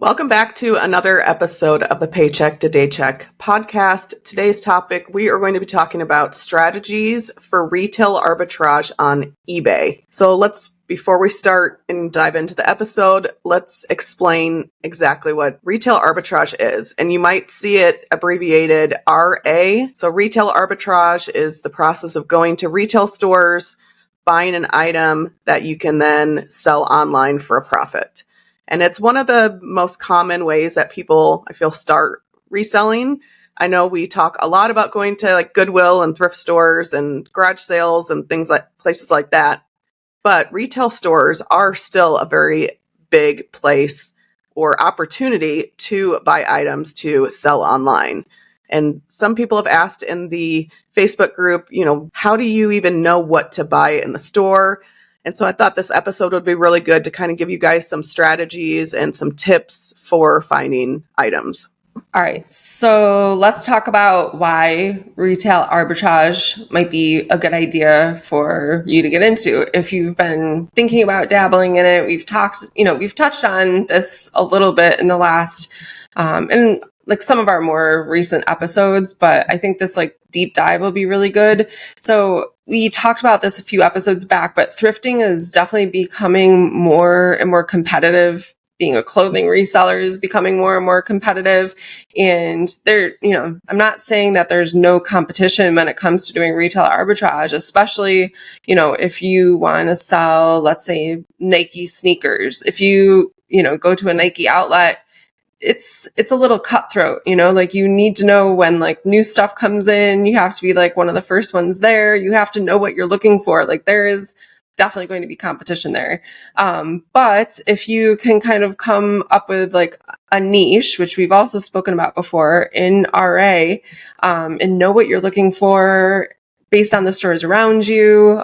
Welcome back to another episode of the Paycheck to Daycheck podcast. Today's topic, we are going to be talking about strategies for retail arbitrage on eBay. So before we start and dive into the episode, let's explain exactly what retail arbitrage is. And you might see it abbreviated RA. So retail arbitrage is the process of going to retail stores, buying an item that you can then sell online for a profit. And it's one of the most common ways that people, I feel, start reselling. I know we talk a lot about going to like Goodwill and thrift stores and garage sales and places like that. But retail stores are still a very big place or opportunity to buy items to sell online. And some people have asked in the Facebook group, how do you even know what to buy in the store? And so I thought this episode would be really good to kind of give you guys some strategies and some tips for finding items. All right, so let's talk about why retail arbitrage might be a good idea for you to get into. If you've been thinking about dabbling in it, we've touched on this a little bit in the last, and like some of our more recent episodes, but I think this deep dive will be really good. So we talked about this a few episodes back, but thrifting is definitely becoming more and more competitive. Being a clothing reseller is becoming more and more competitive. And I'm not saying that there's no competition when it comes to doing retail arbitrage, especially, if you want to sell, let's say, Nike sneakers. If you, go to a Nike outlet, it's a little cutthroat, you need to know when new stuff comes in. You have to be one of the first ones there. You have to know what you're looking for. There is definitely going to be competition there. But if you can kind of come up with a niche, which we've also spoken about before in RA, and know what you're looking for based on the stores around you,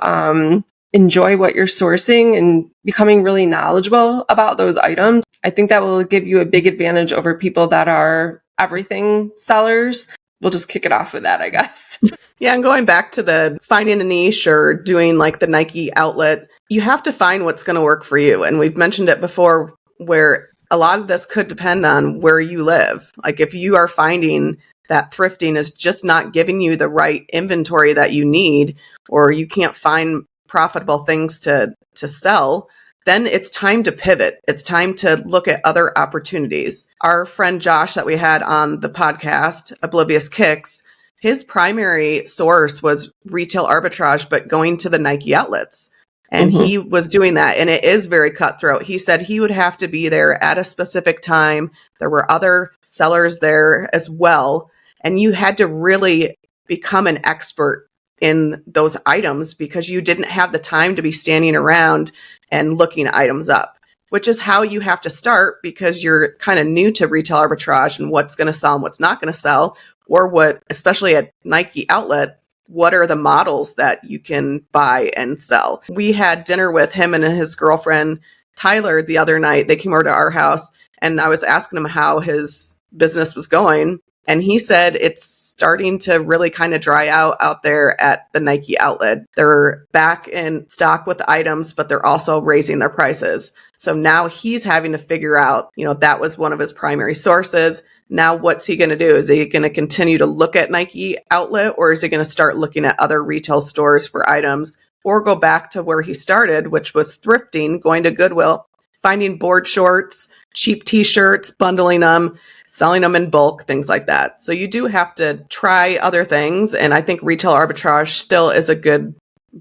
enjoy what you're sourcing and becoming really knowledgeable about those items, I think that will give you a big advantage over people that are everything sellers. We'll just kick it off with that, I guess. Yeah, and going back to the finding a niche or doing the Nike outlet, you have to find what's going to work for you. And we've mentioned it before where a lot of this could depend on where you live. If you are finding that thrifting is just not giving you the right inventory that you need, or you can't find profitable things to sell, then it's time to pivot. It's time to look at other opportunities. Our friend Josh that we had on the podcast, Oblivious Kicks, his primary source was retail arbitrage, but going to the Nike outlets. And he was doing that. And it is very cutthroat. He said he would have to be there at a specific time. There were other sellers there as well. And you had to really become an expert in those items because you didn't have the time to be standing around and looking items up, which is how you have to start because you're kind of new to retail arbitrage and what's going to sell and what's not going to sell, or what, especially at Nike outlet, what are the models that you can buy and sell. We had dinner with him and his girlfriend, Tyler, the other night. They came over to our house and I was asking him how his business was going. And he said it's starting to really kind of dry out there at the Nike outlet. They're back in stock with items, but they're also raising their prices. So now he's having to figure out, that was one of his primary sources. Now what's he going to do? Is he going to continue to look at Nike outlet, or is he going to start looking at other retail stores for items, or go back to where he started, which was thrifting, going to Goodwill, finding board shorts, cheap t-shirts, bundling them, selling them in bulk, things like that. So you do have to try other things. And I think retail arbitrage still is a good,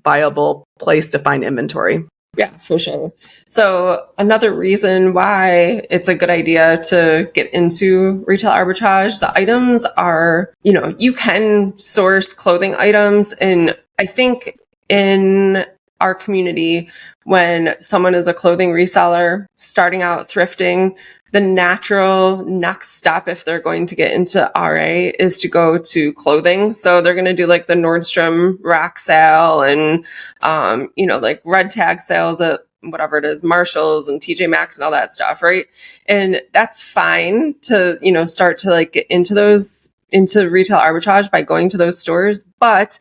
viable place to find inventory. Yeah, for sure. So another reason why it's a good idea to get into retail arbitrage, the items are, you can source clothing items. And I think in our community, when someone is a clothing reseller starting out thrifting, the natural next step, if they're going to get into RA, is to go to clothing. So they're going to do the Nordstrom rack sale and, red tag sales at whatever it is, Marshalls and TJ Maxx and all that stuff, right? And that's fine to, start to get into retail arbitrage by going to those stores. But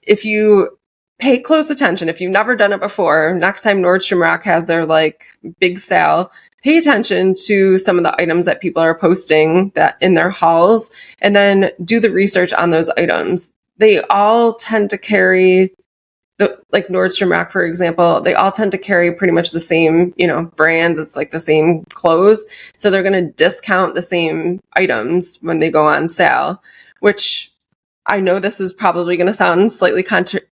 if you pay close attention. If you've never done it before, next time Nordstrom Rack has their like big sale, pay attention to some of the items that people are posting that in their hauls, and then do the research on those items. They all tend to carry like Nordstrom Rack, for example, they all tend to carry pretty much the same, brands. It's like the same clothes. So they're going to discount the same items when they go on sale, which I know this is probably going to sound slightly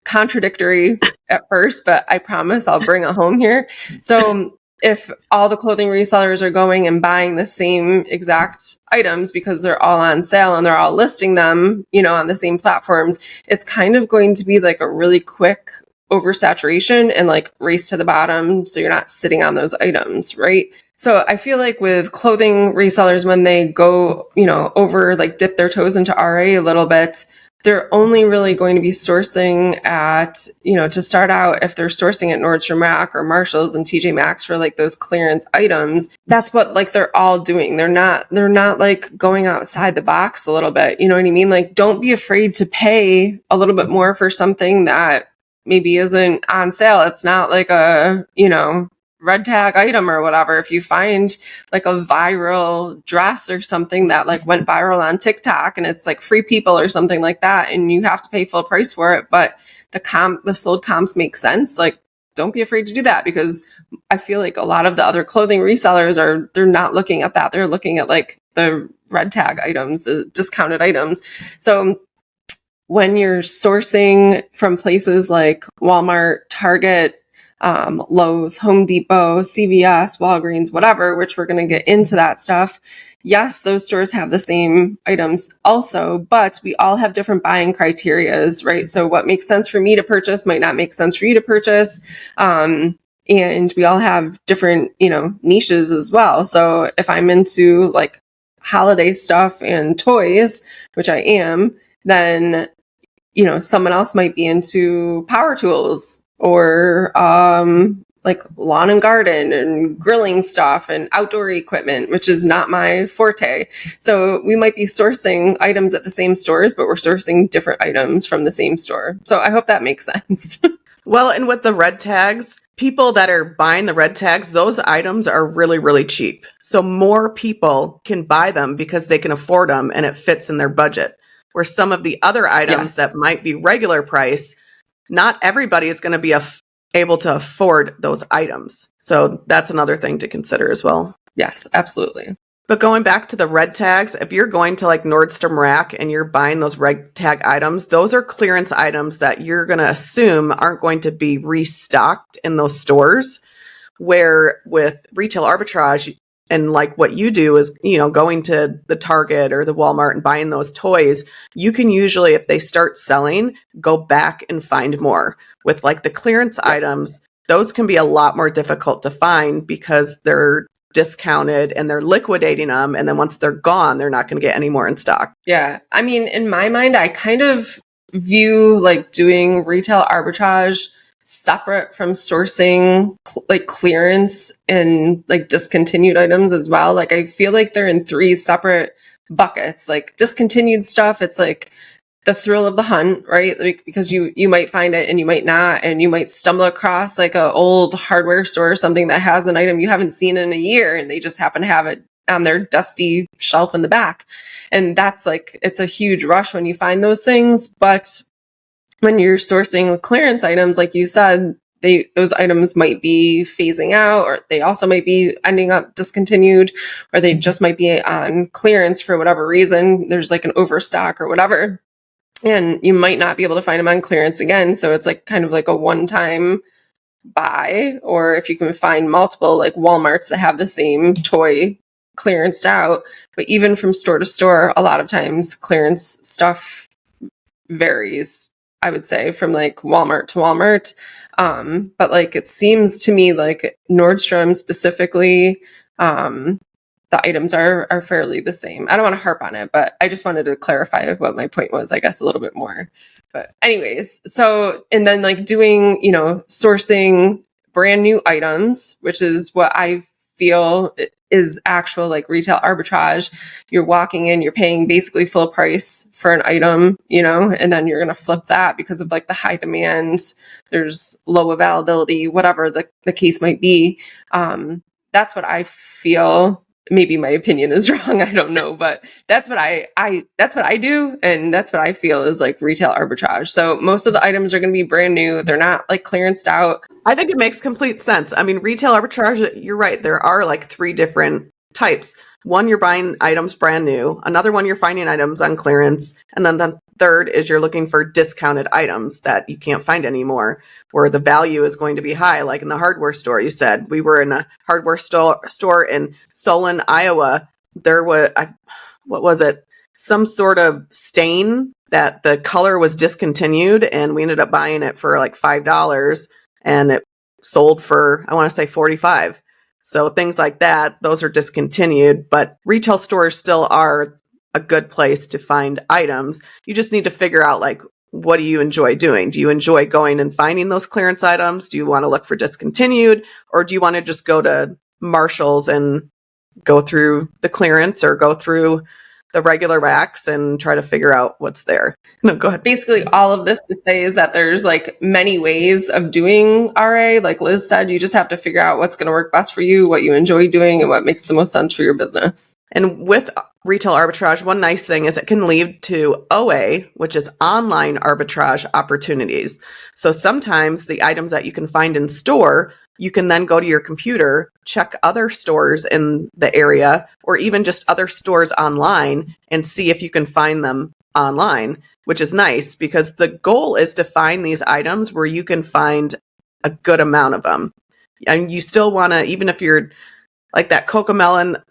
contradictory at first, but I promise I'll bring it home here. So if all the clothing resellers are going and buying the same exact items because they're all on sale and they're all listing them, on the same platforms, it's kind of going to be like a really quick oversaturation and like race to the bottom. So you're not sitting on those items, right? So I feel like with clothing resellers, when they go, over like dip their toes into RA a little bit, they're only really going to be sourcing at, to start out, if they're sourcing at Nordstrom Rack or Marshalls and TJ Maxx for like those clearance items, that's what like they're all doing. They're not like going outside the box a little bit. You know what I mean? Like, don't be afraid to pay a little bit more for something that maybe isn't on sale. It's not like a, red tag item or whatever. If you find like a viral dress or something that like went viral on TikTok and it's like Free People or something like that, and you have to pay full price for it, but the sold comps make sense, like don't be afraid to do that, because I feel like a lot of the other clothing resellers they're not looking at that. They're looking at like the red tag items, the discounted items. So when you're sourcing from places like Walmart, Target, Lowe's, Home Depot, CVS, Walgreens, whatever, which we're going to get into that stuff. Yes, those stores have the same items also, but we all have different buying criterias, right? So what makes sense for me to purchase might not make sense for you to purchase. And we all have different, niches as well. So if I'm into like holiday stuff and toys, which I am, then, someone else might be into power tools, or like lawn and garden and grilling stuff and outdoor equipment, which is not my forte. So we might be sourcing items at the same stores, but we're sourcing different items from the same store. So I hope that makes sense. Well, and with the red tags, people that are buying the red tags, those items are really, really cheap. So more people can buy them because they can afford them and it fits in their budget. Where some of the other items that might be regular price, not everybody is going to be able to afford those items. So that's another thing to consider as well. Yes, absolutely. But going back to the red tags, if you're going to like Nordstrom Rack and you're buying those red tag items, those are clearance items that you're going to assume aren't going to be restocked in those stores. Where with retail arbitrage, and like what you do is, going to the Target or the Walmart and buying those toys, you can usually, if they start selling, go back and find more. With like the clearance items, those can be a lot more difficult to find because they're discounted and they're liquidating them. And then once they're gone, they're not going to get any more in stock. Yeah. I mean, in my mind, I kind of view like doing retail arbitrage separate from sourcing like clearance and like discontinued items as well. Like I feel like they're in three separate buckets. Like discontinued stuff, it's like the thrill of the hunt, right? Like because you might find it and you might not, and you might stumble across like an old hardware store or something that has an item you haven't seen in a year and they just happen to have it on their dusty shelf in the back. And that's like, it's a huge rush when you find those things. But when you're sourcing clearance items, like you said, those items might be phasing out, or they also might be ending up discontinued, or they just might be on clearance for whatever reason. There's like an overstock or whatever, and you might not be able to find them on clearance again. So it's like kind of like a one-time buy, or if you can find multiple like Walmarts that have the same toy clearanced out. But even from store to store, a lot of times clearance stuff varies, I would say, from like Walmart to Walmart. But like, it seems to me like Nordstrom specifically, the items are fairly the same. I don't want to harp on it, but I just wanted to clarify what my point was, I guess, a little bit more. But anyways, so, and then like doing, sourcing brand new items, which is what I feel is actual like retail arbitrage. You're walking in, you're paying basically full price for an item, and then you're going to flip that because of like the high demand, there's low availability, whatever the case might be. That's what I feel. Maybe my opinion is wrong. I don't know, but that's what that's what I do. And that's what I feel is like retail arbitrage. So most of the items are going to be brand new. They're not like clearanced out. I think it makes complete sense. I mean, retail arbitrage, you're right. There are like 3 different types. One, you're buying items brand new. Another one, you're finding items on clearance. And then the third is you're looking for discounted items that you can't find anymore, where the value is going to be high. Like in the hardware store, you said. We were in a hardware store in Solon, Iowa. There was, what was it? Some sort of stain that the color was discontinued, and we ended up buying it for like $5, and it sold for, I want to say, $45. So things like that, those are discontinued, but retail stores still are a good place to find items. You just need to figure out, like, what do you enjoy doing? Do you enjoy going and finding those clearance items? Do you want to look for discontinued, or do you want to just go to Marshall's and go through the clearance or go through the regular racks and try to figure out what's there? No, go ahead. Basically, all of this to say is that there's like many ways of doing RA. Like Liz said, you just have to figure out what's going to work best for you, what you enjoy doing, and what makes the most sense for your business. And with retail arbitrage, one nice thing is it can lead to OA, which is online arbitrage opportunities. So sometimes the items that you can find in store, you can then go to your computer, check other stores in the area, or even just other stores online and see if you can find them online, which is nice because the goal is to find these items where you can find a good amount of them. And you still want to, even if you're like that Cocomelon,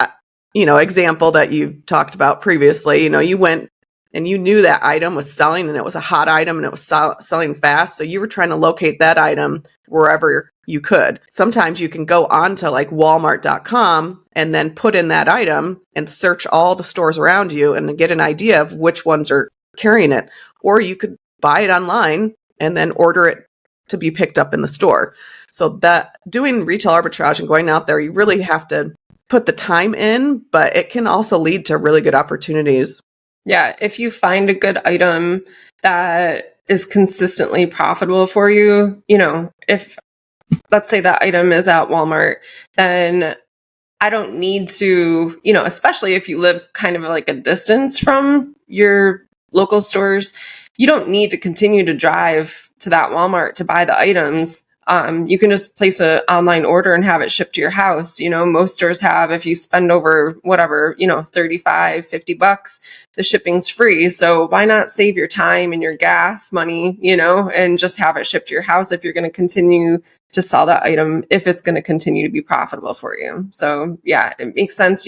example that you talked about previously, you went and you knew that item was selling and it was a hot item and it was selling fast. So you were trying to locate that item wherever you could. Sometimes you can go on to like walmart.com and then put in that item and search all the stores around you and get an idea of which ones are carrying it. Or you could buy it online and then order it to be picked up in the store. So that doing retail arbitrage and going out there, you really have to put the time in, but it can also lead to really good opportunities. Yeah, if you find a good item that is consistently profitable for you, if let's say that item is at Walmart, then I don't need to, especially if you live kind of like a distance from your local stores, you don't need to continue to drive to that Walmart to buy the items. You can just place an online order and have it shipped to your house. Most stores have, if you spend over whatever, $35, $50, the shipping's free. So why not save your time and your gas money, and just have it shipped to your house if you're going to continue to sell that item, if it's going to continue to be profitable for you. So yeah, it makes sense.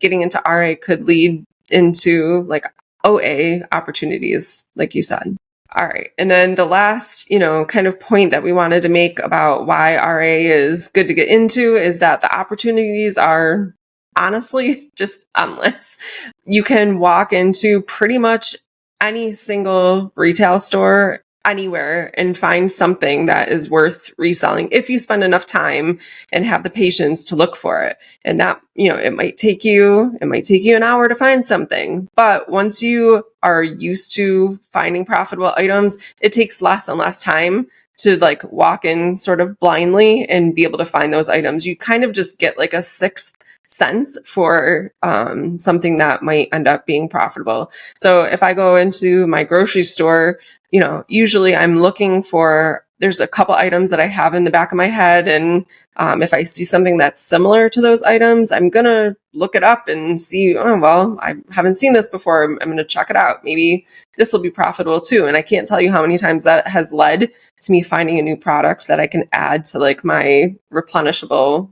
Getting into RA could lead into like OA opportunities, like you said. All right. And then the last, kind of point that we wanted to make about why RA is good to get into is that the opportunities are honestly just endless. You can walk into pretty much any single retail store anywhere and find something that is worth reselling if you spend enough time and have the patience to look for it. And that, it might take you an hour to find something, but once you are used to finding profitable items, it takes less and less time to like walk in sort of blindly and be able to find those items. You kind of just get like a sixth sense for something that might end up being profitable. So if I go into my grocery store, usually I'm looking for, there's a couple items that I have in the back of my head. And if I see something that's similar to those items, I'm going to look it up and see, oh, well, I haven't seen this before. I'm going to check it out. Maybe this will be profitable too. And I can't tell you how many times that has led to me finding a new product that I can add to like my replenishable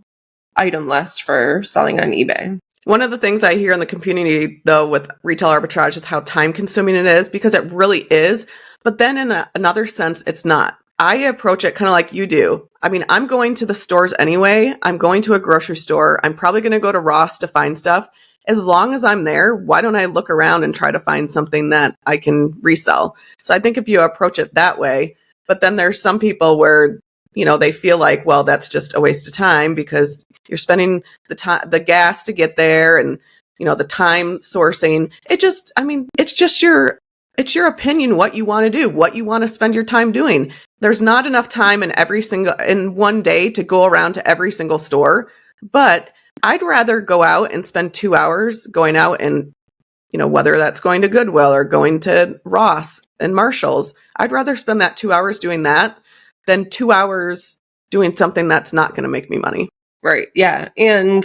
item list for selling on eBay. One of the things I hear in the community, though, with retail arbitrage is how time consuming it is, because it really is. But then in another sense, it's not. I approach it kind of like you do. I mean, I'm going to the stores anyway. I'm going to a grocery store. I'm probably going to go to Ross to find stuff. As long as I'm there, why don't I look around and try to find something that I can resell? So I think if you approach it that way, but then there's some people where they feel like, well, that's just a waste of time because you're spending the gas to get there and, the time sourcing. It's your opinion, what you want to do, what you want to spend your time doing. There's not enough time in one day to go around to every single store, but I'd rather go out and spend 2 hours going out and, whether that's going to Goodwill or going to Ross and Marshall's, I'd rather spend that 2 hours doing that than 2 hours doing something that's not going to make me money. Right. Yeah. And,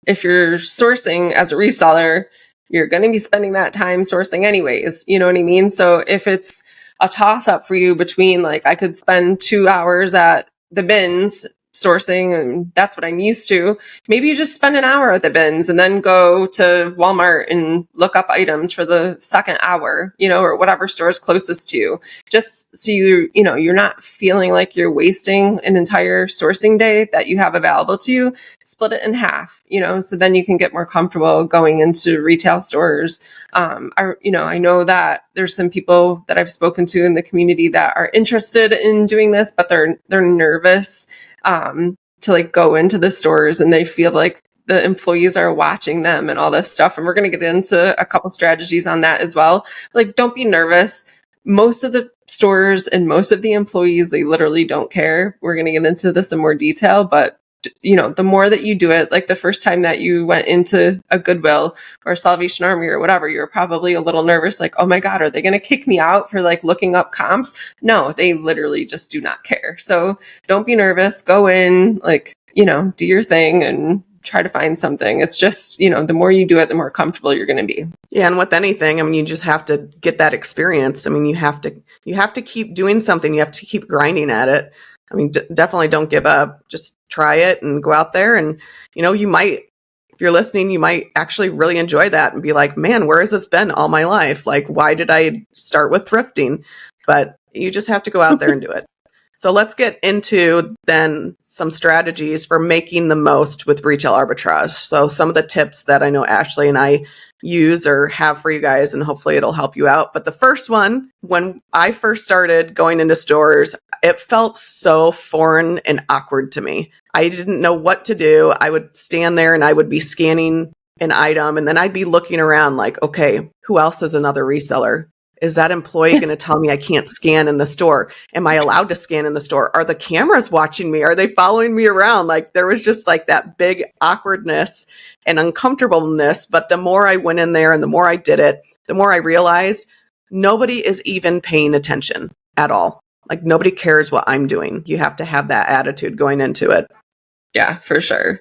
if you're sourcing as a reseller, you're going to be spending that time sourcing anyways. You know what I mean? So if it's a toss up for you between like, I could spend 2 hours at the bins sourcing and that's what I'm used to. Maybe you just spend an hour at the bins and then go to Walmart and look up items for the second hour, or whatever store is closest to you. Just so you're not feeling like you're wasting an entire sourcing day that you have available to you. Split it in half, so then you can get more comfortable going into retail stores. I know that there's some people that I've spoken to in the community that are interested in doing this, but they're nervous to like go into the stores and they feel like the employees are watching them and all this stuff. And we're going to get into a couple strategies on that as well. Like, don't be nervous. Most of the stores and most of the employees, they literally don't care. We're going to get into this in more detail, but the more that you do it, like the first time that you went into a Goodwill or Salvation Army or whatever, you're probably a little nervous, like, oh my God, are they going to kick me out for like looking up comps? No, they literally just do not care. So don't be nervous, go in, like, do your thing and try to find something. It's just, the more you do it, the more comfortable you're going to be. Yeah. And with anything, you just have to get that experience. You have to keep doing something. You have to keep grinding at it. Definitely don't give up. Just try it and go out there. And, you might, if you're listening, you might actually really enjoy that and be like, man, where has this been all my life? Like, why did I start with thrifting? But you just have to go out there and do it. So let's get into then some strategies for making the most with retail arbitrage. So some of the tips that I know Ashley and I use or have for you guys, and hopefully it'll help you out. But the first one, when I first started going into stores, it felt so foreign and awkward to me. I didn't know what to do. I would stand there and I would be scanning an item and then I'd be looking around like, okay, who else is another reseller? Is that employee going to tell me I can't scan in the store? Am I allowed to scan in the store? Are the cameras watching me? Are they following me around? Like, there was just like that big awkwardness and uncomfortableness. But the more I went in there and the more I did it, the more I realized nobody is even paying attention at all. Like, nobody cares what I'm doing. You have to have that attitude going into it. Yeah, for sure.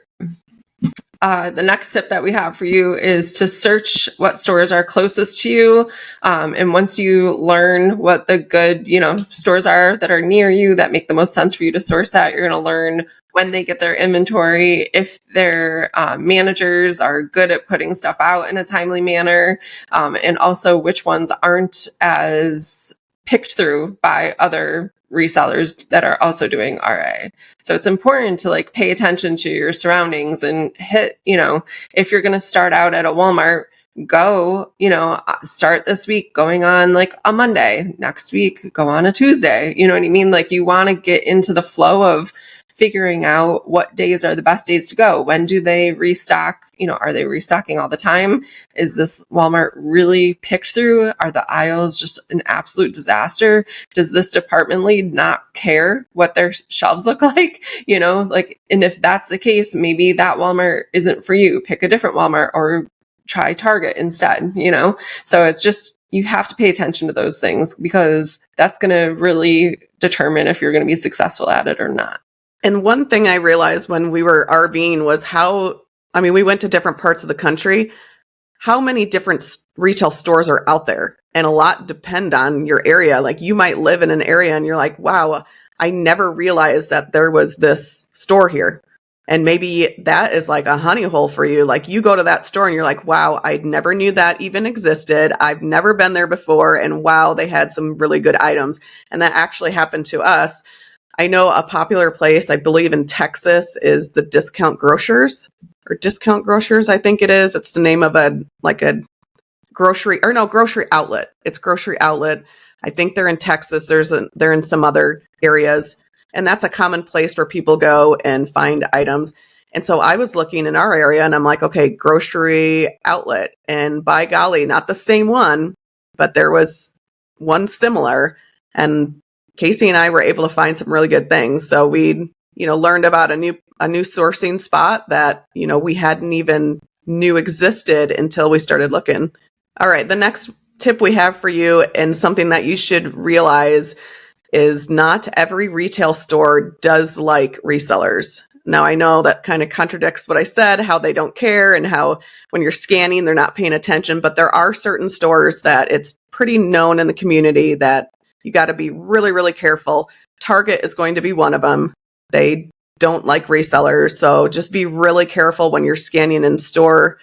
The next tip that we have for you is to search what stores are closest to you. And once you learn what the good, stores are that are near you that make the most sense for you to source at, you're going to learn when they get their inventory, if their managers are good at putting stuff out in a timely manner, and also which ones aren't as picked through by other resellers that are also doing RA. So it's important to like pay attention to your surroundings and hit, if you're going to start out at a Walmart, go, start this week going on like a Monday, next week, go on a Tuesday. You know what I mean? Like, you want to get into the flow of figuring out what days are the best days to go. When do they restock? Are they restocking all the time? Is this Walmart really picked through? Are the aisles just an absolute disaster? Does this department lead not care what their shelves look like? And if that's the case, maybe that Walmart isn't for you. Pick a different Walmart or try Target instead, So it's just, you have to pay attention to those things because that's going to really determine if you're going to be successful at it or not. And one thing I realized when we were RVing was we went to different parts of the country, how many different retail stores are out there. And a lot depend on your area. Like, you might live in an area and you're like, wow, I never realized that there was this store here. And maybe that is like a honey hole for you. Like, you go to that store and you're like, wow, I never knew that even existed. I've never been there before. And wow, they had some really good items. And that actually happened to us. I know a popular place, I believe in Texas, is the Discount Grocers, I think it is. It's the name of a grocery outlet. It's grocery outlet. I think they're in Texas. They're in some other areas. And that's a common place where people go and find items. And so I was looking in our area and I'm like, okay, grocery outlet. And by golly, not the same one, but there was one similar. And Casey and I were able to find some really good things. So we, learned about a new sourcing spot that, we hadn't even knew existed until we started looking. All right. The next tip we have for you, and something that you should realize, is not every retail store does like resellers. Now, I know that kind of contradicts what I said, how they don't care and how when you're scanning, they're not paying attention. But there are certain stores that it's pretty known in the community that you got to be really, really careful. Target is going to be one of them. They don't like resellers. So just be really careful when you're scanning in store.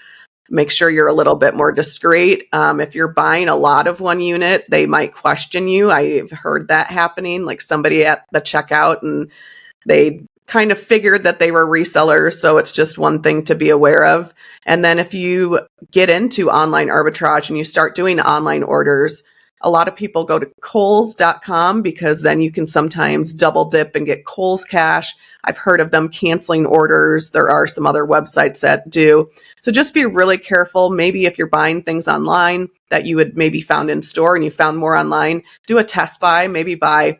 Make sure you're a little bit more discreet. If you're buying a lot of one unit, they might question you. I've heard that happening, like somebody at the checkout and they kind of figured that they were resellers. So it's just one thing to be aware of. And then if you get into online arbitrage and you start doing online orders, a lot of people go to Kohl's.com because then you can sometimes double dip and get Kohl's cash. I've heard of them canceling orders. There are some other websites that do. So just be really careful. Maybe if you're buying things online that you would maybe found in store and you found more online, do a test buy, maybe buy,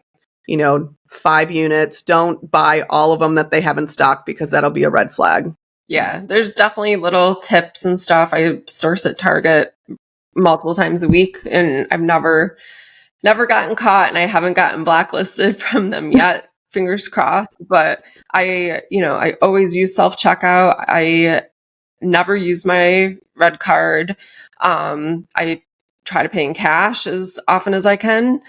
5 units. Don't buy all of them that they have in stock because that'll be a red flag. Yeah, there's definitely little tips and stuff. I source at Target multiple times a week and I've never gotten caught and I haven't gotten blacklisted from them yet. Fingers crossed. But I always use self-checkout. I never use my red card. I try to pay in cash as often as I can.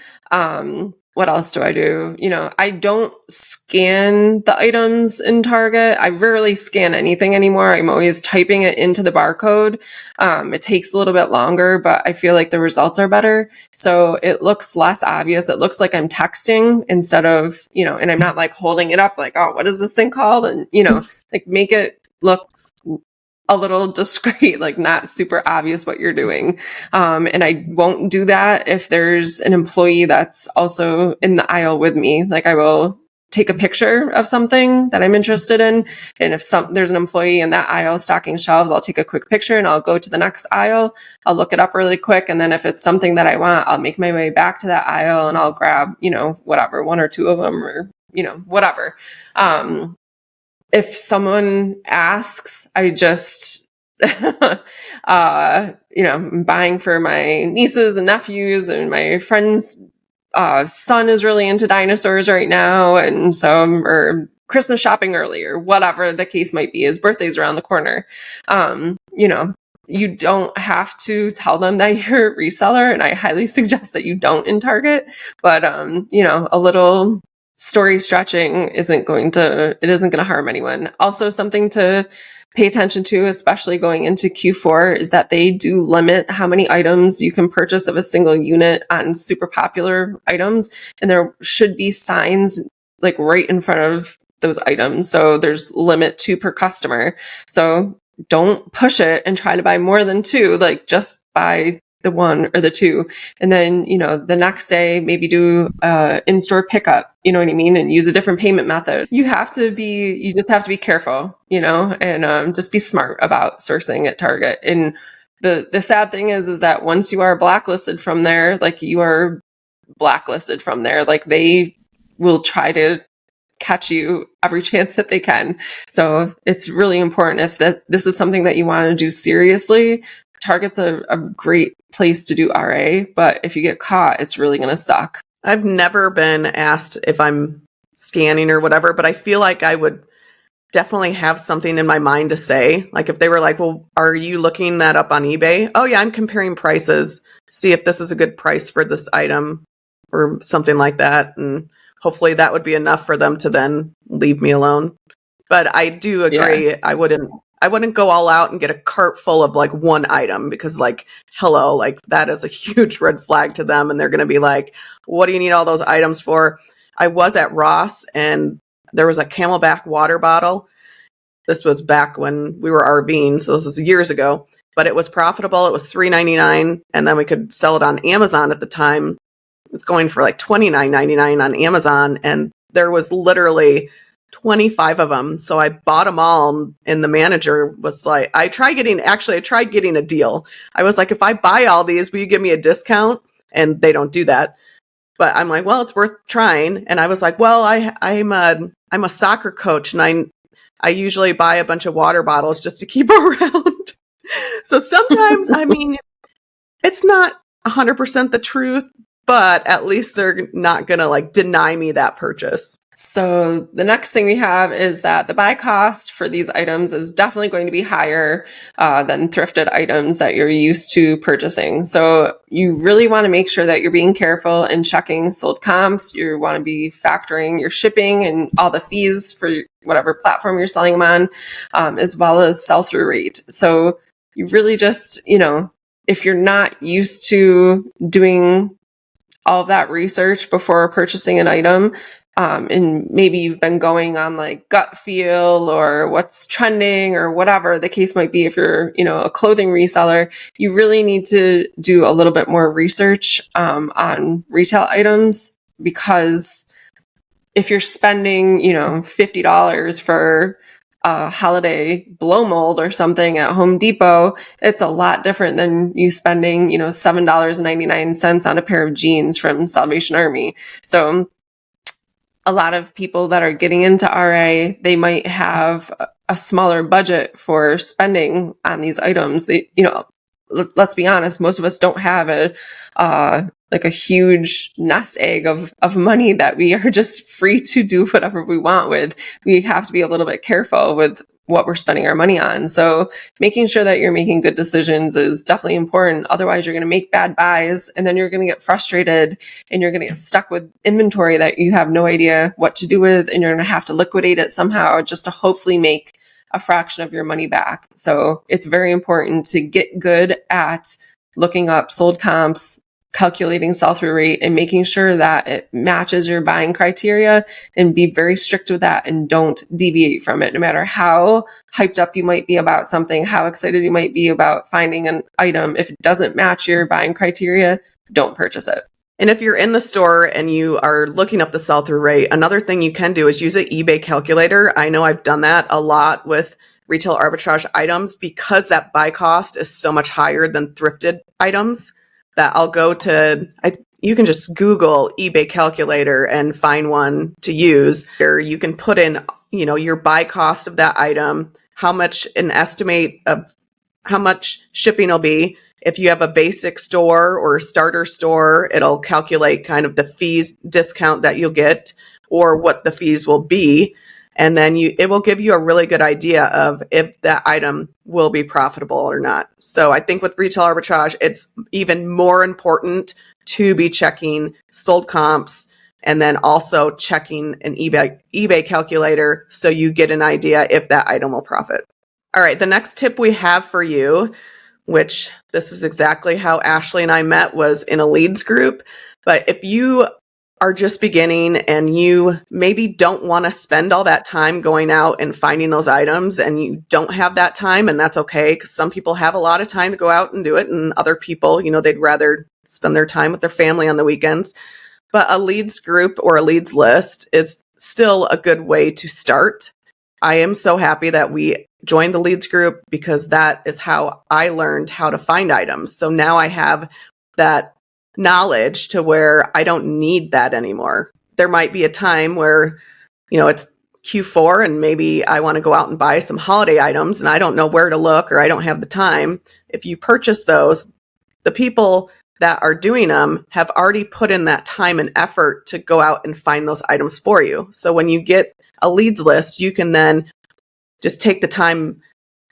What else do I do? I don't scan the items in Target. I rarely scan anything anymore. I'm always typing it into the barcode. It takes a little bit longer, but I feel like the results are better. So it looks less obvious. It looks like I'm texting instead of, and I'm not like holding it up like, oh, what is this thing called? And, like make it look a little discreet, like not super obvious what you're doing. And I won't do that if there's an employee that's also in the aisle with me. Like I will take a picture of something that I'm interested in. And if there's an employee in that aisle stocking shelves, I'll take a quick picture and I'll go to the next aisle. I'll look it up really quick. And then if it's something that I want, I'll make my way back to that aisle and I'll grab, whatever, 1 or 2 of them or, whatever. If someone asks, I just, I'm buying for my nieces and nephews and my friend's son is really into dinosaurs right now. And so, or Christmas shopping early or whatever the case might be. His birthday's around the corner. You don't have to tell them that you're a reseller. And I highly suggest that you don't in Target. But, a little story stretching isn't going to harm anyone. Also, something to pay attention to, especially going into Q4, is that they do limit how many items you can purchase of a single unit on super popular items. And there should be signs like right in front of those items. So there's limit 2 per customer. So don't push it and try to buy more than 2, like just buy the 1 or the 2. And then, the next day, maybe do in-store pickup, you know what I mean? And use a different payment method. You just have to be careful, and just be smart about sourcing at Target. And the sad thing is that once you are blacklisted from there, like you are blacklisted from there, like they will try to catch you every chance that they can. So it's really important if this is something that you want to do seriously. Target's a great place to do RA, but if you get caught, it's really going to suck. I've never been asked if I'm scanning or whatever, but I feel like I would definitely have something in my mind to say. Like if they were like, well, are you looking that up on eBay? Oh yeah, I'm comparing prices, see if this is a good price for this item or something like that. And hopefully that would be enough for them to then leave me alone. But I do agree. Yeah. I wouldn't go all out and get a cart full of like one item because like, hello, like that is a huge red flag to them. And they're going to be like, what do you need all those items for? I was at Ross and there was a Camelback water bottle. This was back when we were RVing. So this was years ago, but it was profitable. It was $3.99. And then we could sell it on Amazon at the time. It was going for like $29.99 on Amazon. And there was literally 25 of them. So I bought them all, and the manager was like, I tried getting a deal. I was like, if I buy all these, will you give me a discount? And they don't do that. But I'm like, well, it's worth trying. And I was like, well, I'm a soccer coach, and I usually buy a bunch of water bottles just to keep around. So sometimes, I mean, it's not 100% the truth, but at least they're not going to like deny me that purchase. So the next thing we have is that the buy cost for these items is definitely going to be higher than thrifted items that you're used to purchasing. So you really want to make sure that you're being careful and checking sold comps. You want to be factoring your shipping and all the fees for whatever platform you're selling them on, as well as sell-through rate. So you really just, if you're not used to doing all of that research before purchasing an item, and maybe you've been going on like gut feel or what's trending or whatever the case might be. If you're, a clothing reseller, you really need to do a little bit more research on retail items, because if you're spending, $50 for a holiday blow mold or something at Home Depot, it's a lot different than you spending, $7.99 on a pair of jeans from Salvation Army. So a lot of people that are getting into RA, they might have a smaller budget for spending on these items. They, let's be honest, most of us don't have a huge nest egg of money that we are just free to do whatever we want with. We have to be a little bit careful with what we're spending our money on. So making sure that you're making good decisions is definitely important. Otherwise, you're going to make bad buys, and then you're going to get frustrated, and you're going to get stuck with inventory that you have no idea what to do with, and you're going to have to liquidate it somehow just to hopefully make a fraction of your money back. So it's very important to get good at looking up sold comps, calculating sell-through rate, and making sure that it matches your buying criteria, and be very strict with that and don't deviate from it. No matter how hyped up you might be about something, how excited you might be about finding an item, if it doesn't match your buying criteria, don't purchase it. And if you're in the store and you are looking up the sell-through rate, another thing you can do is use an eBay calculator. I know I've done that a lot with retail arbitrage items, because that buy cost is so much higher than thrifted items, that I'll go to, you can just Google eBay calculator and find one to use. Or you can put in, your buy cost of that item, how much an estimate of how much shipping will be. If you have a basic store or a starter store, it'll calculate kind of the fees discount that you'll get or what the fees will be. And then it will give you a really good idea of if that item will be profitable or not. So I think with retail arbitrage, it's even more important to be checking sold comps, and then also checking an eBay calculator so you get an idea if that item will profit. All right, the next tip we have for you, which this is exactly how Ashley and I met, was in a leads group. But if you are just beginning and you maybe don't want to spend all that time going out and finding those items, and you don't have that time, and that's okay, because some people have a lot of time to go out and do it, and other people, they'd rather spend their time with their family on the weekends. But a leads group or a leads list is still a good way to start. I am so happy that we joined the leads group, because that is how I learned how to find items. So now I have that knowledge to where I don't need that anymore. There might be a time where, it's Q4 and maybe I want to go out and buy some holiday items and I don't know where to look, or I don't have the time. If you purchase those, the people that are doing them have already put in that time and effort to go out and find those items for you. So when you get a leads list, you can then just take the time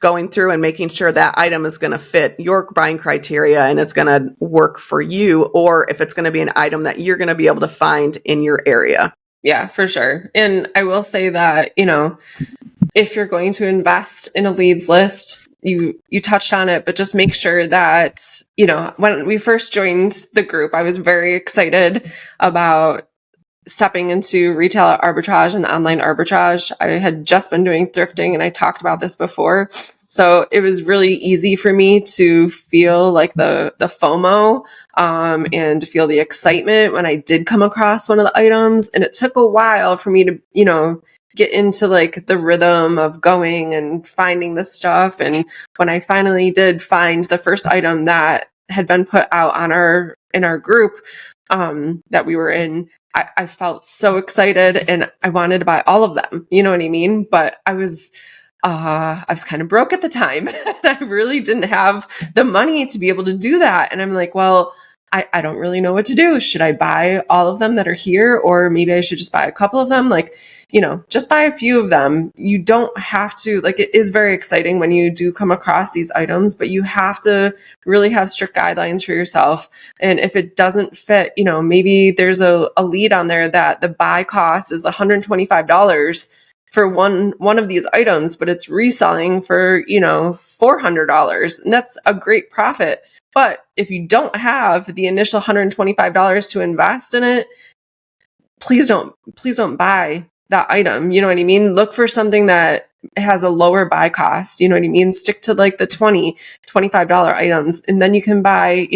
going through and making sure that item is going to fit your buying criteria and it's going to work for you, or if it's going to be an item that you're going to be able to find in your area. Yeah, for sure. And I will say that, if you're going to invest in a leads list, you touched on it, but just make sure that, when we first joined the group, I was very excited about stepping into retail arbitrage and online arbitrage. I had just been doing thrifting, and I talked about this before. So it was really easy for me to feel like the FOMO and feel the excitement when I did come across one of the items. And it took a while for me to, get into like the rhythm of going and finding the stuff. And when I finally did find the first item that had been put out in our group that we were in, I felt so excited and I wanted to buy all of them. You know what I mean? But I was kind of broke at the time. I really didn't have the money to be able to do that. And I'm like, well, I don't really know what to do. Should I buy all of them that are here? Or maybe I should just buy a couple of them? Like, just buy a few of them. You don't have to, like, it is very exciting when you do come across these items, but you have to really have strict guidelines for yourself. And if it doesn't fit, maybe there's a lead on there that the buy cost is $125 for one of these items, but it's reselling for, $400. And that's a great profit. But if you don't have the initial $125 to invest in it, please don't buy that item. You know what I mean? Look for something that has a lower buy cost. You know what I mean? Stick to like the $20, $25 items. And then you can buy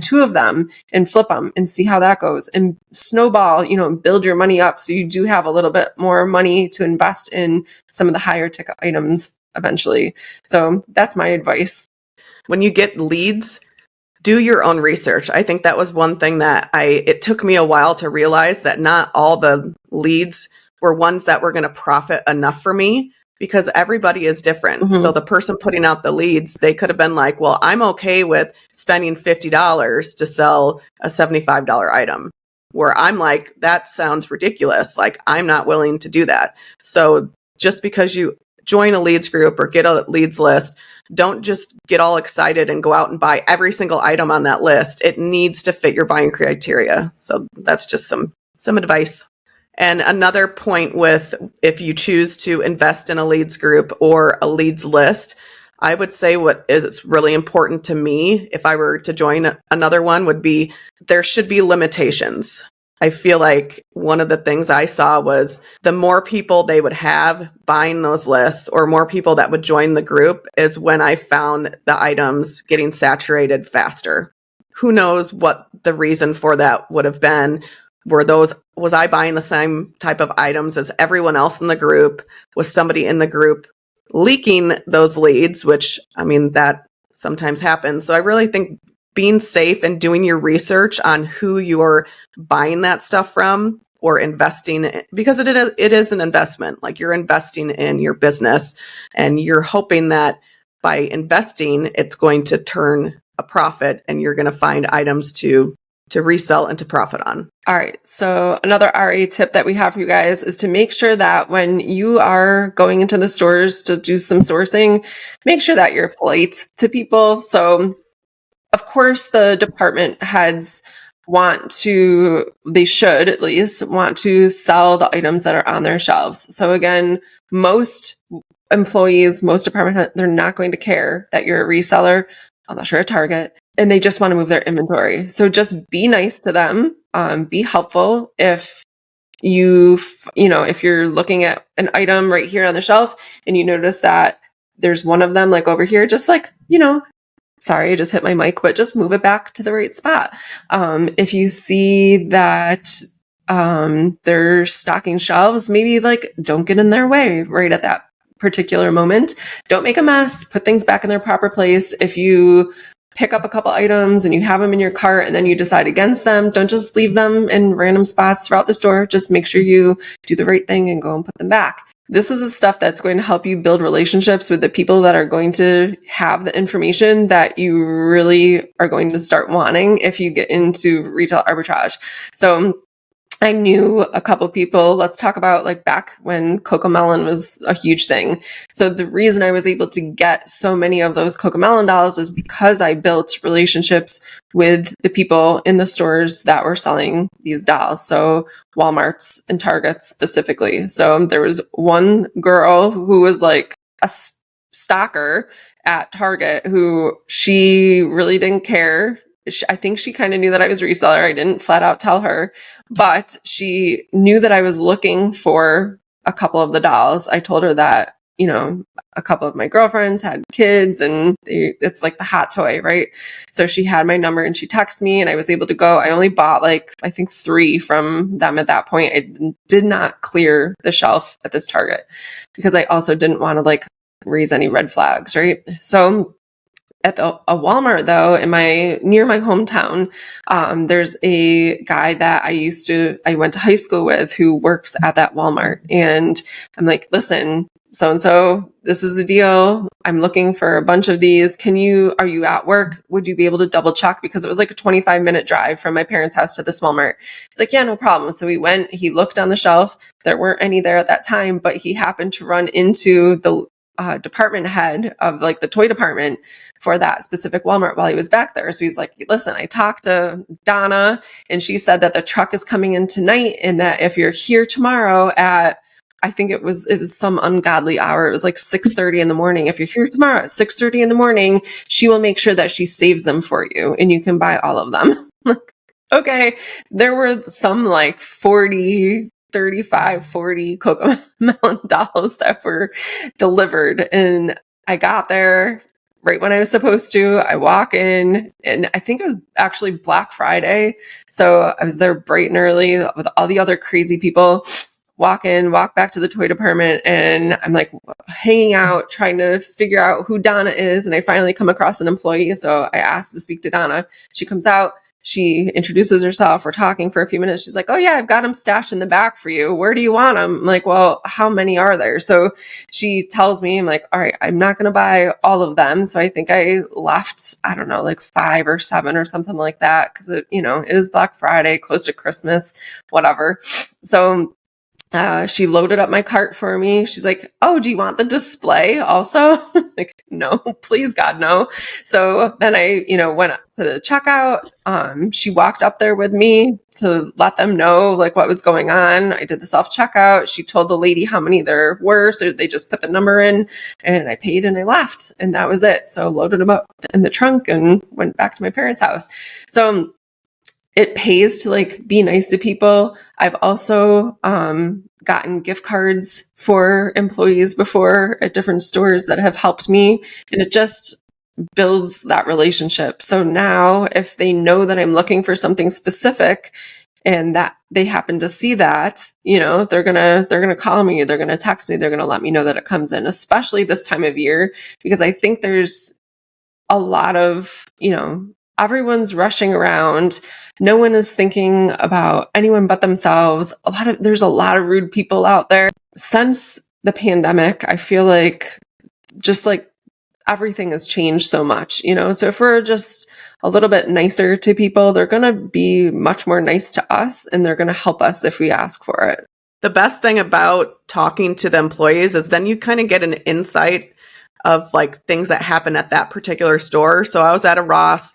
two of them and flip them and see how that goes and snowball, build your money up. So you do have a little bit more money to invest in some of the higher ticket items eventually. So that's my advice. When you get leads, do your own research. I think that was one thing that it took me a while to realize, that not all the leads were ones that were going to profit enough for me, because everybody is different. Mm-hmm. So the person putting out the leads, they could have been like, well, I'm okay with spending $50 to sell a $75 item, where I'm like, that sounds ridiculous. Like, I'm not willing to do that. So just because you join a leads group or get a leads list, don't just get all excited and go out and buy every single item on that list. It needs to fit your buying criteria. So that's just some advice. And another point with, if you choose to invest in a leads group or a leads list, I would say what is really important to me, if I were to join another one, would be there should be limitations. I feel like one of the things I saw was the more people they would have buying those lists, or more people that would join the group, is when I found the items getting saturated faster. Who knows what the reason for that would have been? Was I buying the same type of items as everyone else in the group? Was somebody in the group leaking those leads? Which, I mean, that sometimes happens. So I really think being safe and doing your research on who you're buying that stuff from or investing in, because it is an investment. Like, you're investing in your business, and you're hoping that by investing, it's going to turn a profit, and you're going to find items to resell and to profit on. All right. So another RA tip that we have for you guys is to make sure that when you are going into the stores to do some sourcing, make sure that you're polite to people. So of course, the department heads they should at least want to sell the items that are on their shelves. So again, most employees, most department heads, they're not going to care that you're a reseller unless you're a Target, and they just want to move their inventory. So just be nice to them, be helpful. If if you're looking at an item right here on the shelf and you notice that there's one of them like over here, just like, sorry, I just hit my mic, but just move it back to the right spot. If you see that they're stocking shelves, maybe like don't get in their way right at that particular moment. Don't make a mess, put things back in their proper place. If you pick up a couple items and you have them in your cart and then you decide against them, don't just leave them in random spots throughout the store. Just make sure you do the right thing and go and put them back. This is the stuff that's going to help you build relationships with the people that are going to have the information that you really are going to start wanting if you get into retail arbitrage. So I knew a couple people. Let's talk about like back when CoComelon was a huge thing. So the reason I was able to get so many of those CoComelon dolls is because I built relationships with the people in the stores that were selling these dolls. So Walmart's and Targets specifically. So there was one girl who was like a stalker at Target who she really didn't care I think she kind of knew that I was a reseller. I didn't flat out tell her, but she knew that I was looking for a couple of the dolls. I told her that, you know, a couple of my girlfriends had kids and it's like the hot toy, right? So she had my number and she texted me and I was able to go. I only bought like, I think 3 from them at that point. I did not clear the shelf at this Target because I also didn't want to like raise any red flags, right? So at a Walmart though, near my hometown, there's a guy that I went to high school with who works at that Walmart. And I'm like, listen, so-and-so, this is the deal. I'm looking for a bunch of these. Are you at work? Would you be able to double check? Because it was like a 25-minute drive from my parents' house to this Walmart. He's like, yeah, no problem. So we went, he looked on the shelf. There weren't any there at that time, but he happened to run into the department head of like the toy department for that specific Walmart while he was back there. So he's like, listen, I talked to Donna and she said that the truck is coming in tonight and that if you're here tomorrow at, I think it was some ungodly hour. It was like 6:30 in the morning. If you're here tomorrow at 6:30 in the morning, she will make sure that she saves them for you and you can buy all of them. Okay. There were some like 35, 40 Cocomelon dolls that were delivered. And I got there right when I was supposed to. I walk in and I think it was actually Black Friday. So I was there bright and early with all the other crazy people. Walk back to the toy department and I'm like hanging out, trying to figure out who Donna is. And I finally come across an employee. So I asked to speak to Donna. She comes out. She introduces herself. We're talking for a few minutes. She's like, oh yeah, I've got them stashed in the back for you. Where do you want them? I'm like, well, how many are there? So she tells me, I'm like, all right, I'm not going to buy all of them. So I think I left, I don't know, like 5 or 7 or something like that. Cause it is Black Friday, close to Christmas, whatever. So she loaded up my cart for me. She's like, oh, do you want the display also? Like, no, please God, no. So then I, went up to the checkout. She walked up there with me to let them know like what was going on. I did the self-checkout. She told the lady how many there were. So they just put the number in and I paid and I left and that was it. So loaded them up in the trunk and went back to my parents' house. So it pays to like be nice to people. I've also gotten gift cards for employees before at different stores that have helped me, and it just builds that relationship. So now if they know that I'm looking for something specific and that they happen to see that, they're going to call me, they're going to text me, they're going to let me know that it comes in, especially this time of year, because I think there's a lot of, everyone's rushing around. No one is thinking about anyone but themselves. There's a lot of rude people out there. Since the pandemic, I feel like just like everything has changed so much, so if we're just a little bit nicer to people, they're going to be much more nice to us and they're going to help us if we ask for it. The best thing about talking to the employees is then you kind of get an insight of like things that happen at that particular store. So I was at a Ross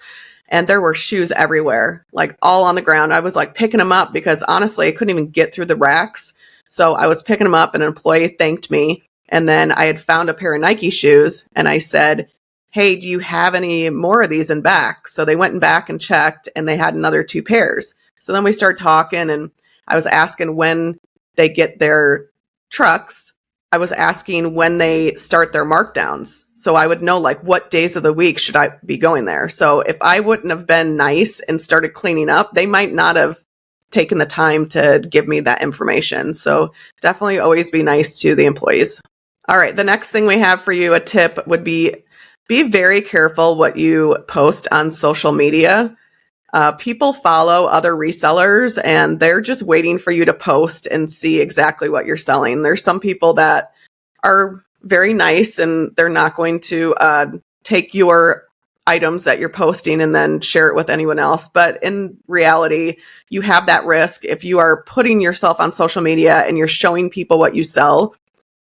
and there were shoes everywhere, like all on the ground. I was like picking them up because honestly, I couldn't even get through the racks. So I was picking them up and an employee thanked me. And then I had found a pair of Nike shoes and I said, hey, do you have any more of these in back? So they went in back and checked and they had another 2 pairs. So then we started talking and I was asking when they get their trucks. I was asking when they start their markdowns. So I would know like what days of the week should I be going there. So if I wouldn't have been nice and started cleaning up, they might not have taken the time to give me that information. So definitely always be nice to the employees. All right. The next thing we have for you, a tip would be very careful what you post on social media. People follow other resellers and they're just waiting for you to post and see exactly what you're selling. There's some people that are very nice and they're not going to take your items that you're posting and then share it with anyone else. But in reality, you have that risk if you are putting yourself on social media and you're showing people what you sell.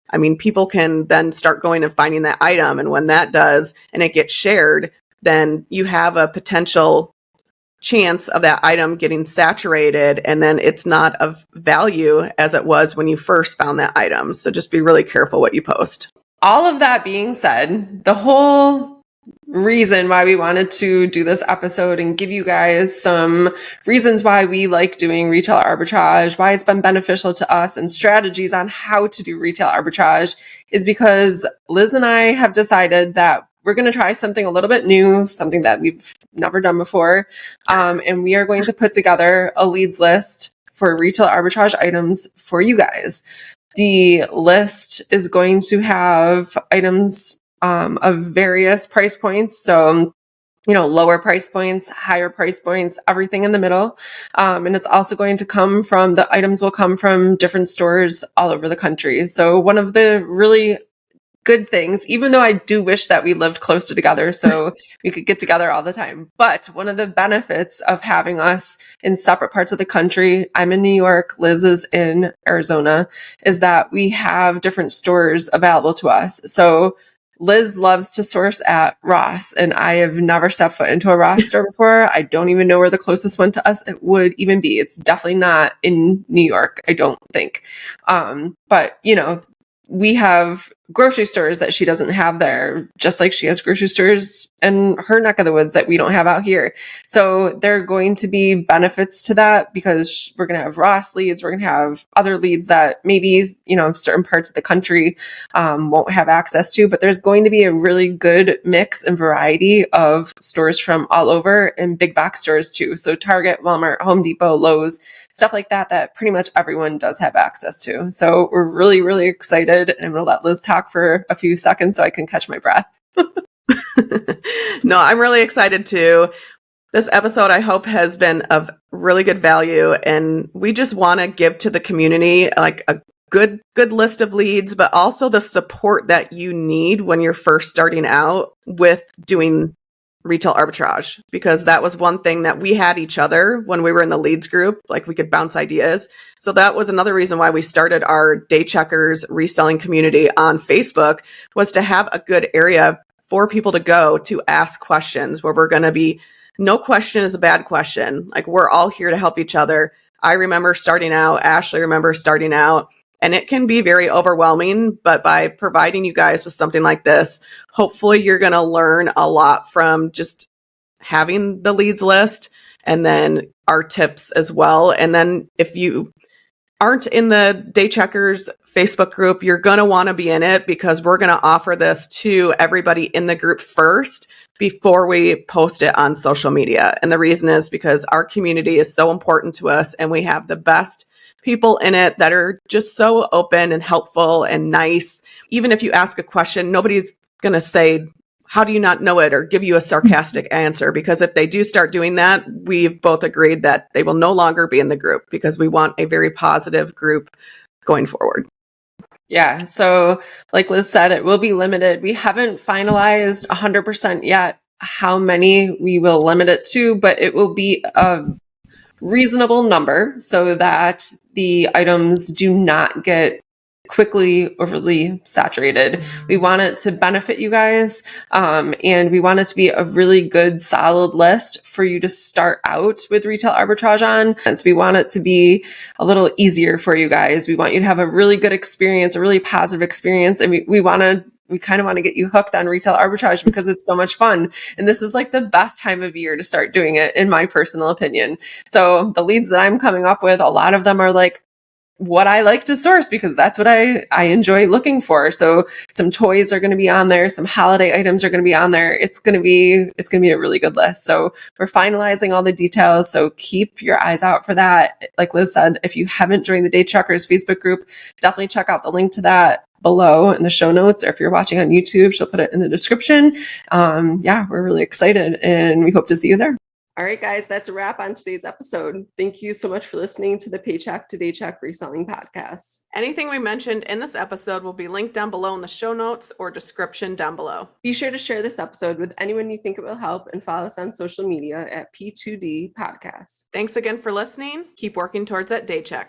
I mean, people can then start going and finding that item. And when that does and it gets shared, then you have a potential chance of that item getting saturated and then it's not of value as it was when you first found that item. So just be really careful what you post. All of that being said, the whole reason why we wanted to do this episode and give you guys some reasons why we like doing retail arbitrage, why it's been beneficial to us, and strategies on how to do retail arbitrage is because Liz and I have decided that we're going to try something a little bit new, something that we've never done before. And we are going to put together a leads list for retail arbitrage items for you guys. The list is going to have items of various price points. So, lower price points, higher price points, everything in the middle. And it's also going to come from, the items will come from different stores all over the country. So one of the really good things, even though I do wish that we lived closer together so we could get together all the time. But one of the benefits of having us in separate parts of the country, I'm in New York, Liz is in Arizona, is that we have different stores available to us. So Liz loves to source at Ross, and I have never stepped foot into a Ross store before. I don't even know where the closest one to us it would even be. It's definitely not in New York, I don't think. But we have grocery stores that she doesn't have there, just like she has grocery stores in her neck of the woods that we don't have out here. So there are going to be benefits to that because we're going to have Ross leads. We're going to have other leads that maybe, certain parts of the country won't have access to, but there's going to be a really good mix and variety of stores from all over, and big box stores too. So Target, Walmart, Home Depot, Lowe's, stuff like that pretty much everyone does have access to. So we're really, really excited. And I'm going to let Liz talk for a few seconds so I can catch my breath. No, I'm really excited too. This episode, I hope, has been of really good value. And we just want to give to the community like a good list of leads, but also the support that you need when you're first starting out with doing retail arbitrage, because that was one thing that we had each other when we were in the leads group, like we could bounce ideas. So that was another reason why we started our Daycheckers reselling community on Facebook, was to have a good area for people to go to ask questions, where we're going to be, no question is a bad question. Like, we're all here to help each other. I remember starting out, Ashley remembers starting out, and it can be very overwhelming, but by providing you guys with something like this, hopefully you're going to learn a lot from just having the leads list, and then our tips as well. And then if you aren't in the Daycheckers Facebook group, you're going to want to be in it, because we're going to offer this to everybody in the group first before we post it on social media. And the reason is because our community is so important to us, and we have the best people in it that are just so open and helpful and nice. Even if you ask a question, nobody's going to say, how do you not know it, or give you a sarcastic answer, because if they do start doing that, we've both agreed that they will no longer be in the group, because we want a very positive group going forward. Yeah. So like Liz said, it will be limited. We haven't finalized 100% yet how many we will limit it to, but it will be a reasonable number so that the items do not get quickly overly saturated. We want it to benefit you guys, and we want it to be a really good, solid list for you to start out with retail arbitrage on. And so we want it to be a little easier for you guys. We want you to have a really good experience, a really positive experience, and we kind of want to get you hooked on retail arbitrage because it's so much fun. And this is like the best time of year to start doing it, in my personal opinion. So the leads that I'm coming up with, a lot of them are like what I like to source, because that's what I enjoy looking for. So some toys are going to be on there. Some holiday items are going to be on there. It's going to be a really good list. So we're finalizing all the details. So keep your eyes out for that. Like Liz said, if you haven't joined the Daycheckers Facebook group, definitely check out the link to that below in the show notes, or if you're watching on YouTube, she'll put it in the description. We're really excited, and we hope to see you there. All right, guys, that's a wrap on today's episode. Thank you so much for listening to the Paycheck to Daycheck Reselling Podcast. Anything we mentioned in this episode will be linked down below in the show notes or description down below. Be sure to share this episode with anyone you think it will help, and follow us on social media at P2D Podcast. Thanks again for listening. Keep working towards that Daycheck.